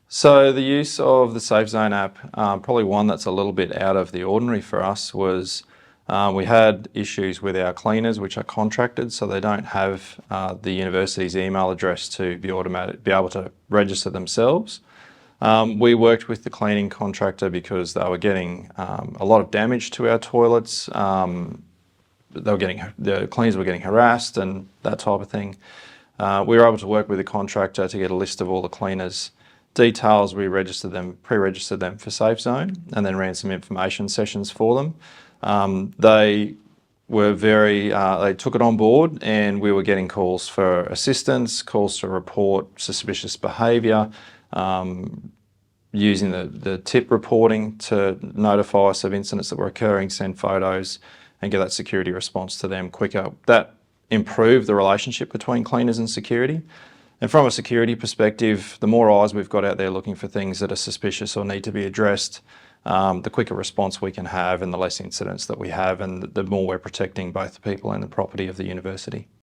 So the use of the SafeZone app, probably one that's a little bit out of the ordinary for us was we had issues with our cleaners, which are contracted, so they don't have the university's email address to be able to register themselves. We worked with the cleaning contractor because they were getting a lot of damage to our toilets. The cleaners were getting harassed and that type of thing. We were able to work with the contractor to get a list of all the cleaners' details. We pre-registered them for SafeZone and then ran some information sessions for them. They took it on board, and we were getting calls for assistance, calls to report suspicious behaviour, using the tip reporting to notify us of incidents that were occurring, send photos and get that security response to them quicker. That improved the relationship between cleaners and security. And from a security perspective, the more eyes we've got out there looking for things that are suspicious or need to be addressed, the quicker response we can have and the less incidents that we have, and the more we're protecting both the people and the property of the university.